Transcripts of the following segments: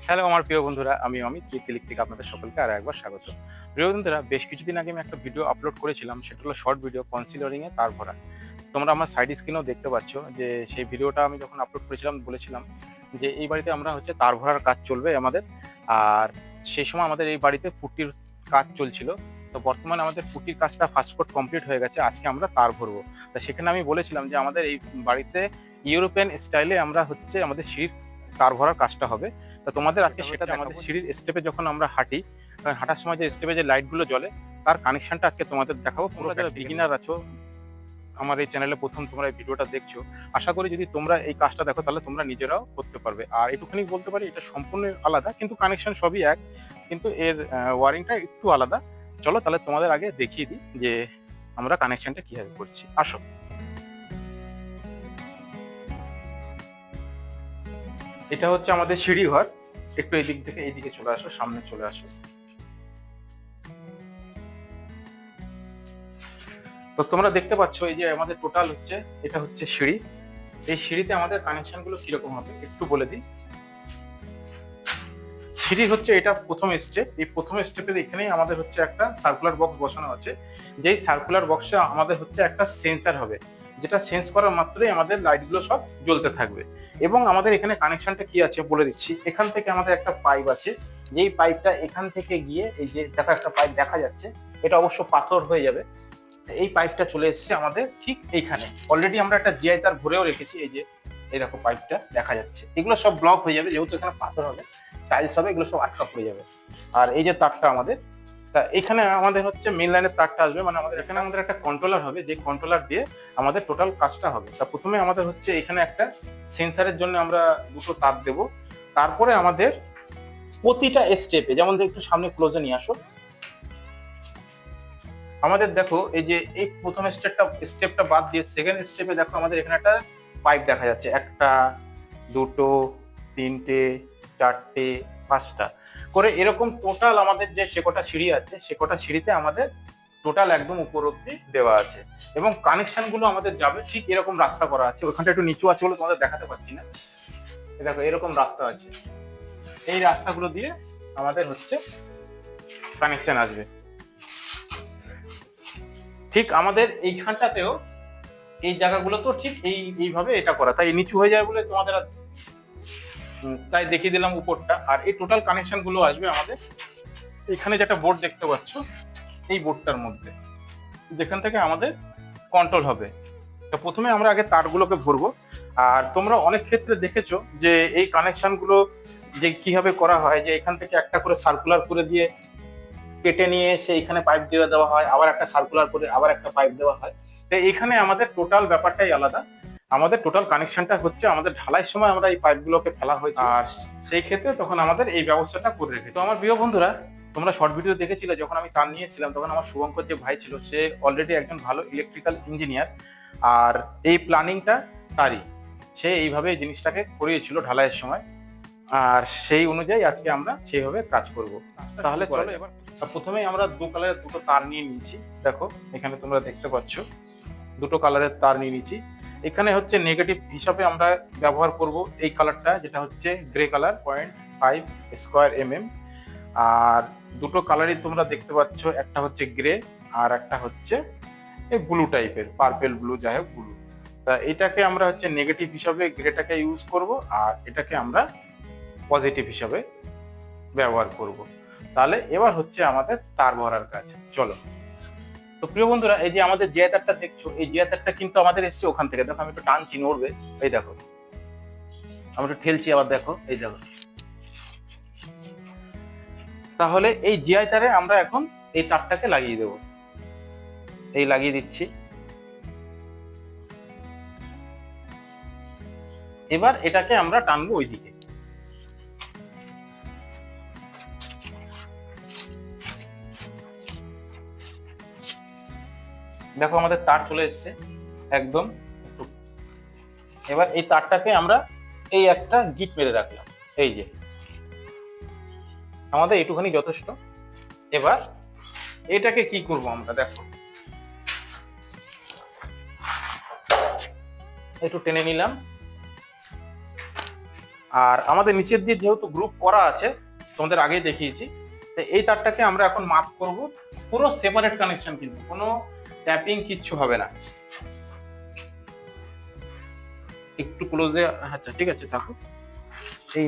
Hello আমার প্রিয় বন্ধুরা, আমি অমিত কীর্তিলিক থেকে আপনাদের সকলকে আরো একবার স্বাগত। প্রিয় বন্ধুরা, বেশ কিছুদিন আগে আমি একটা ভিডিও আপলোড করেছিলাম, সেটা হলো শর্ট ভিডিও কনসিলারিং এ তার ভরা। তোমরা আমার সাইড স্ক্রিনেও দেখতে পাচ্ছ যে সেই ভিডিওটা আমি যখন আপলোড করেছিলাম বলেছিলাম যে এই বাড়িতে আমরা হচ্ছে তার ভরার কাজ চলবে আমাদের। আর সেই সময় আমাদের এই বাড়িতে পুট্টির কাজ চলছিল। তো বর্তমানে আমাদের পুট্টির কাজটা ফার্স্ট কোট কমপ্লিট হয়ে গেছে, আজকে আমরা তার ভরবো। তা সেখানে আমি বলেছিলাম যে আমাদের এই বাড়িতে ইউরোপিয়ান স্টাইলে আমরা হচ্ছে আমাদের সিঁড়ির তার ভরার কাজটা হবে। তা তোমাদের আজকে সেটা আমাদের সিঁড়ির স্টেপে যখন আমরা হাঁটি, হাঁটার সময় যে স্টেপে যে লাইটগুলো জ্বলে তার কানেকশনটা আজকে তোমাদের দেখাবো। তোমরা যারা বিগিনার আছো, আমার এই চ্যানেলে প্রথম তোমরা এই ভিডিওটা দেখছো, আশা করি যদি তোমরা এই কাজটা দেখো তাহলে তোমরা নিজেরাও করতে পারবে। আর এটুখানি বলতে পারি, এটা সম্পূর্ণ আলাদা কিন্তু কানেকশন সবই এক, কিন্তু এর ওয়ারিংটা একটু আলাদা। চলো তাহলে তোমাদের আগে দেখিয়ে দিই যে আমরা কানেকশনটা কিভাবে করছি। আসো। এটা হচ্ছে আমাদের সিঁড়ি ঘর। একটু এই দিক থেকে এইদিকে চলে আসো, সামনে চলে আসো। তো তোমরা দেখতে পাচ্ছ এই যে আমাদের টোটাল হচ্ছে, এটা হচ্ছে সিঁড়ি। এই সিঁড়িতে আমাদের কানেকশন গুলো কিরকম হবে একটু বলে দিই। সিঁড়ি হচ্ছে এটা প্রথম স্টেপ। এই প্রথম স্টেপের এখানেই আমাদের হচ্ছে একটা সার্কুলার বক্স বসানো আছে। যেই সার্কুলার বক্সে আমাদের হচ্ছে একটা সেন্সার হবে, যেটা সেন্স করার মাত্রই আমাদের লাইটগুলো সব জ্বলতে থাকবে। এবং আমাদের এখানে কানেকশনটা কি আছে বলে দিচ্ছি। এখান থেকে আমাদের একটা পাইপ আছে, যেই পাইপটা এখান থেকে গিয়ে এই যে দেখা একটা পাইপ দেখা যাচ্ছে, এটা অবশ্য পাথর হয়ে যাবে। এই পাইপটা চলে এসেছে আমাদের ঠিক এইখানে। অলরেডি আমরা একটা জিআই তার ভরেও রেখেছি, এই যে এই দেখো পাইপটা দেখা যাচ্ছে। এগুলো সব ব্লক হয়ে যাবে, যেহেতু এখানে পাথর হবে, টাইলস হবে, এগুলো সব আটকা পড়ে যাবে। আর এই যে তারটা আমাদের, তা এখানে আমাদের হচ্ছে মেন লাইনের তারটা আসবে, মানে আমাদের এখানে আমাদের একটা কন্ট্রোলার হবে, যে কন্ট্রোলার দিয়ে আমাদের টোটাল কাজটা হবে। তা প্রথমে আমাদের হচ্ছে এখানে একটা সেন্সারের জন্য আমরা দুটো তার দেব। তারপরে আমাদের প্রতিটা স্টেপে, যেমন একটু সামনে ক্লোজে নিয়ে আসো, আমাদের দেখো এই যে এই প্রথম স্টেপটা বাদ দিয়ে সেকেন্ড স্টেপে দেখো আমাদের এখানে একটা পাইপ দেখা যাচ্ছে। একটা, দুটো, তিনটে, চারটে, পাঁচটা করে এরকম টোটাল আমাদের যে কটা সিঁড়ি আছে সে কটা সিঁড়িতে আমাদের টোটাল একদম উপর অব্দি দেওয়া আছে। এবং কানেকশন গুলো আমাদের যাবে ঠিক এরকম রাস্তা করা আছে। ওখানটা একটু নিচু আছে বলে তোমাদের দেখাতে পারছি না। দেখো এরকম রাস্তা আছে, এই রাস্তাগুলো দিয়ে আমাদের হচ্ছে কানেকশন আসবে। ঠিক আমাদের এইখানটাতেও এই জায়গাগুলো তো ঠিক এইভাবে এটা করা, তাই নিচু হয়ে যায় বলে তোমাদের তাই দেখিয়ে দিলাম উপরটা। আর এই টোটাল কানেকশন গুলো আসবে আমাদের এখানে যেটা বোর্ড দেখতে পাচ্ছ, এই বোর্ডটার মধ্যে, যেখান থেকে আমাদের কন্ট্রোল হবে। তো প্রথমে আমরা আগে তারগুলোকে ভরবো। আর তোমরা অনেক ক্ষেত্রে দেখেছো যে এই কানেকশন গুলো যে কিভাবে করা হয়, যে এখান থেকে একটা করে সার্কুলার করে দিয়ে কেটে নিয়ে এসে এখানে পাইপ দিয়ে দেওয়া হয়, আবার একটা সার্কুলার করে আবার একটা পাইপ দেওয়া হয়। তো এখানে আমাদের টোটাল ব্যাপারটাই আলাদা। আমাদের টোটাল কানেকশনটা হচ্ছে আমাদের ঢালাইয়ের সময় আমরা এই পাইপগুলোকে ফেলা হয়েছে, আর সেই ক্ষেত্রে তখন আমাদের এই ব্যবস্থাটা করে রেখেছে। তো আমার প্রিয় বন্ধুরা, তোমরা শর্ট ভিডিও দেখেছিলে যখন আমি তার নিয়েছিলাম, তখন আমার শুভঙ্কর যে ভাই ছিল সে অলরেডি একজন ভালো ইলেকট্রিক্যাল ইঞ্জিনিয়ার। আর এই প্ল্যানিংটা তারই, সে এইভাবে এই জিনিসটাকে করিয়েছিল ঢালাইয়ের সময়। আর সেই অনুযায়ী আজকে আমরা সেইভাবে কাজ করব। তাহলে চলো এবার প্রথমেই আমরা দু কালারের দুটো তার নিয়ে নিয়েছি। দেখো এখানে তোমরা দেখতে পাচ্ছ দুটো কালারের তার নিয়ে নিয়েছি। এখানে হচ্ছে নেগেটিভ হিসাবে আমরা ব্যবহার করব এই কালারটা, যেটা হচ্ছে গ্রে কালার 0.5 স্কোয়ার mm। আর দুটো কালারই তোমরা দেখতে পাচ্ছ, একটা হচ্ছে গ্রে আর একটা হচ্ছে এই ব্লু টাইপের, পার্পেল ব্লু, যাই হোক ব্লু। তা এটাকে আমরা হচ্ছে নেগেটিভ হিসাবে গ্রেটাকে ইউজ করব, আর এটাকে আমরা পজিটিভ হিসাবে ব্যবহার করব। তাহলে এবার হচ্ছে আমাদের তার ভরার কাজ। চলো। তো প্রিয় বন্ধুরা, এই যে আমাদের যে তারটা দেখছো, এই যে তারটা কিন্তু আমাদের এসছে ওখান থেকে। দেখো আমি একটু টানছি, নড়বে, এই দেখো আমি একটু ঠেলছি, আবার দেখো এই দেখো। তাহলে এই জিআই তারে আমরা এখন এই তারটাকে লাগিয়ে দেব। এই লাগিয়ে দিচ্ছি। এবার এটাকে আমরা টানবো ওইদিকে। দেখো আমাদের তার চলে এসছে একদম। এবার এই তারটাকে আমরা এই একটা গিট মেরে রাখলাম, এই যে আমাদের এটুখানি যথেষ্ট। এবার এটাকে কি করব আমরা, দেখো একটু টেনে নিলাম। আর আমাদের নিচের দিয়ে যেহেতু গ্রুপ করা আছে, তোমাদের আগেই দেখিয়েছি, তো এই তারটাকে আমরা এখন মাপ করব। পুরো সেপারেট কানেকশন, কিন্তু কোনো ট্যাপিং কিচ্ছু হবে না। একটু ক্লোজে, আচ্ছা ঠিক আছে থাকো, এই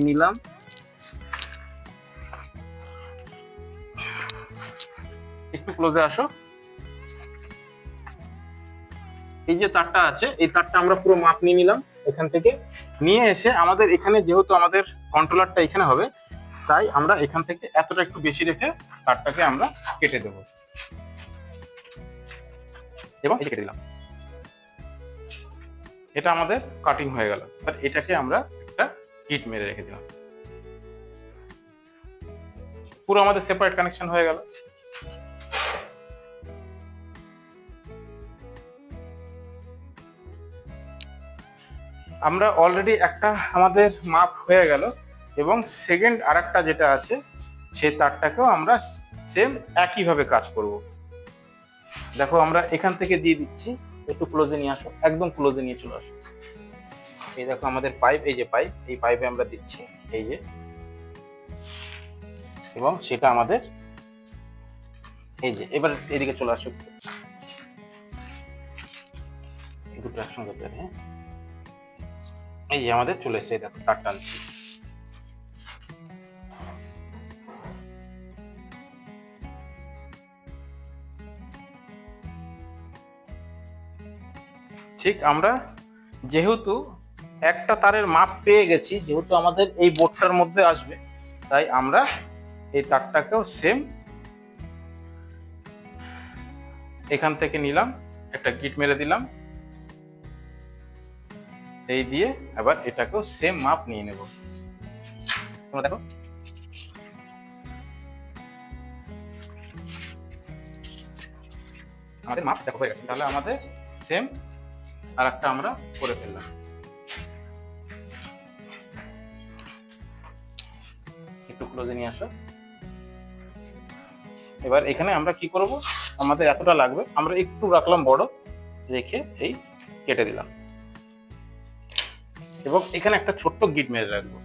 নিলাম একটু ক্লোজে আসো। এই যে তারটা আছে, এই তারটা আমরা পুরো মাপ নিয়ে নিলাম। এখান থেকে নিয়ে এসে আমাদের এখানে, যেহেতু আমাদের কন্ট্রোলারটা এখানে হবে, তাই আমরা এখান থেকে এতটা একটু বেশি রেখে তারটাকে আমরা কেটে দেব, এবং এই কেটে দিলাম। এটা আমাদের কাটিং হয়ে গেল। আর এটাকে আমরা একটা হিট মেরে রেখে দিলাম। পুরো আমাদের সেপারেট কানেকশন হয়ে গেল। আমরা অলরেডি একটা আমাদের মাপ হয়ে গেল, এবং সেকেন্ড আরেকটা যেটা আছে সেই তারটাকেও আমরা সেম একইভাবে কাজ করব। দেখো আমরা এখান থেকে দিয়ে দিচ্ছি, একটু ক্লোজে নিয়ে আসো, একদম ক্লোজে নিয়ে চলে আসো। এই দেখো আমাদের পাইপ, এই যে পাইপ, এই পাইপে আমরা দিচ্ছি, এই যে, এবং সেটা আমাদের এই যে, এবার এদিকে চলে আসো, এই দুটো একসঙ্গে করতে হবে। হ্যাঁ, এই যে আমাদের চলে এসেছে, দেখো তার টানছি। ঠিক আমরা যেহেতু একটা তারের মাপ পেয়ে গেছি, যেহেতু আমাদের এই বোর্ডটার মধ্যে আসবে, তাই আমরা এই তারটাকেও সেম এখান থেকে নিলাম, একটা গিট মেরে দিলাম, এই দিয়ে আবার এটাকেও সেম মাপ নিয়ে নেব। তোমরা দেখো, আমাদের মাপ দেখো হয়ে গেছে। তাহলে আমাদের সেম আর একটা আমরা করে ফেললাম। একটু ক্লোজে নিয়ে আসো। এবার এখানে আমরা কি করব, আমাদের এতটা লাগবে, আমরা একটু রাখলাম বড়, রেখে এই কেটে দিলাম, এবং এখানে একটা ছোট্ট গিট মেরে রাখবো।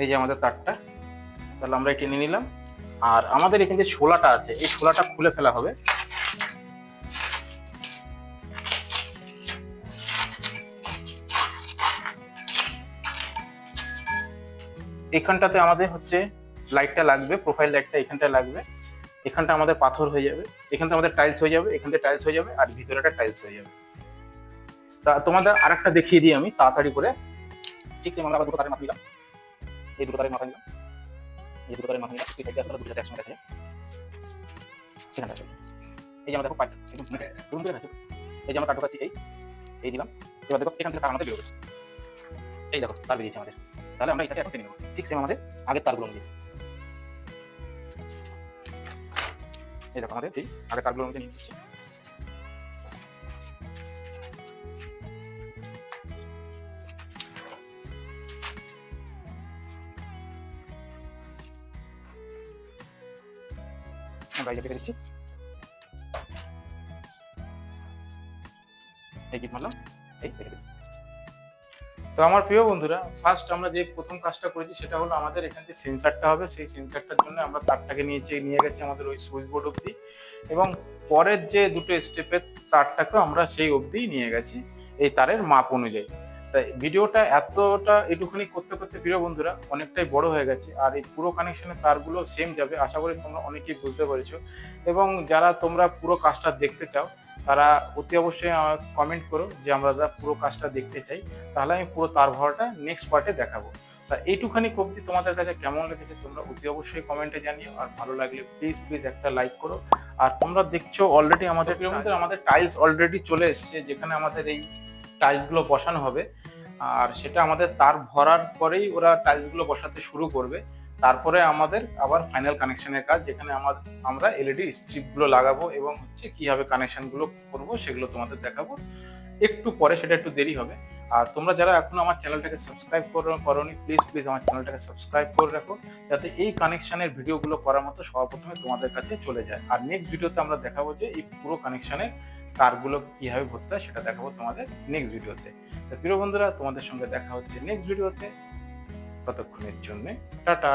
এই যে আমাদের তারটা, তাহলে আমরা টেনে নিলাম। আর আমাদের এখানে যে ছোলাটা আছে, এই ছোলাটা খুলে ফেলা হবে। এখানটাতে আমাদের হচ্ছে লাইটটা লাগবে, প্রোফাইল লাইটটা এখানটা লাগবে। এখানটা আমাদের পাথর হয়ে যাবে, এখানটা আমাদের টাইলস হয়ে যাবে, এখানটা টাইলস হয়ে যাবে, আর ভিতরেটা টাইলস হয়ে যাবে। তা তোমাদের আরেকটা দেখিয়ে দিই আমি তাড়াতাড়ি করে। ঠিক আছে, আমরা আবার দুটো তারের মাথা নিলাম, এই দুটো তারের মাথা নিলাম, এই দুটো তারের মাথা নিলাম, এই সাইডে আসলে দুটো সাথে একসঙ্গে আছে, সেখানটা চলে। এই যে আমরা দেখো পাইপটা একদম রুম করে আছে, এই যে আমরা তার ঢোকাচ্ছি, এই দিলাম। এবার দেখো এখান থেকে তার আমাদের বেরোবে, এই দেখো তার বেরিয়েছে আমাদের। তাহলে আমরা এটাকে এখন টেনে নেবো, ঠিক সেম আমাদের আগের তারগুলো অনুযায়ী। এই দেখো আমাদের এই আগের তারগুলো অনুযায়ী নিয়ে নিচ্ছি। আমরা এই কেটে দিচ্ছি, এই গিট মারলাম, এই কেটে দিচ্ছি। তো আমার প্রিয় বন্ধুরা, ফার্স্ট আমরা যে প্রথম কাজটা করেছি সেটা হলো আমাদের এখানে যে সেন্সারটা হবে, সেই সেন্সারটার জন্য আমরা তারটাকে নিয়ে গেছি আমাদের ওই সুইচ বোর্ড অবধি, এবং পরের যে দুটো স্টেপের তারটাকেও আমরা সেই অবধি নিয়ে গেছি এই তারের মাপ অনুযায়ী। তাই ভিডিওটা এতটা এটুখানি করতে করতে প্রিয় বন্ধুরা অনেকটাই বড় হয়ে গেছে, আর এই পুরো কানেকশনের তারগুলো সেম যাবে, আশা করি তোমরা অনেকেই বুঝতে পেরেছো। এবং যারা তোমরা পুরো কাজটা দেখতে চাও, তারা অতি অবশ্যই কমেন্ট করো যে আমরা পুরো কাজটা দেখতে চাই, তাহলে আমি পুরো তার ভরাটা নেক্সট পার্টে দেখাবো। তা এইটুখানি অবধি তোমাদের কাছে কেমন লেগেছে তোমরা অতি অবশ্যই কমেন্টে জানিও, আর ভালো লাগলে প্লিজ একটা লাইক করো। আর তোমরা দেখছো অলরেডি আমাদের টাইলস অলরেডি চলে এসেছে, যেখানে আমাদের এই টাইলস গুলো বসানো হবে। আর সেটা আমাদের তার ভরার পরেই ওরা টাইলস গুলো বসাতে শুরু করবে। তারপরে আমাদের আবার ফাইনাল কানেকশনের কাজ, যেখানে আমরা এলইডি স্ট্রিপ গুলো লাগাবো, এবং হচ্ছে কিভাবে কানেকশন গুলো করবো সেগুলো তোমাদের দেখাবো একটু পরে, সেটা একটু দেরি হবে। আর তোমরা যারা এখনো আমার চ্যানেলটাকে সাবস্ক্রাইব করোনি, প্লিজ আমার চ্যানেলটাকে সাবস্ক্রাইব করে রাখো, যাতে এই কানেকশনের ভিডিওগুলো করার মতো সর্বপ্রথমে তোমাদের কাছে চলে যায়। আর নেক্সট ভিডিওতে আমরা দেখাবো যে এই পুরো কানেকশনের তারগুলো কিভাবে ভরতে হয় সেটা দেখাবো তোমাদের নেক্সট ভিডিওতে। তো প্রিয় বন্ধুরা, তোমাদের সঙ্গে দেখা হচ্ছে নেক্সট ভিডিওতে। ততক্ষণের জন্য টাটা।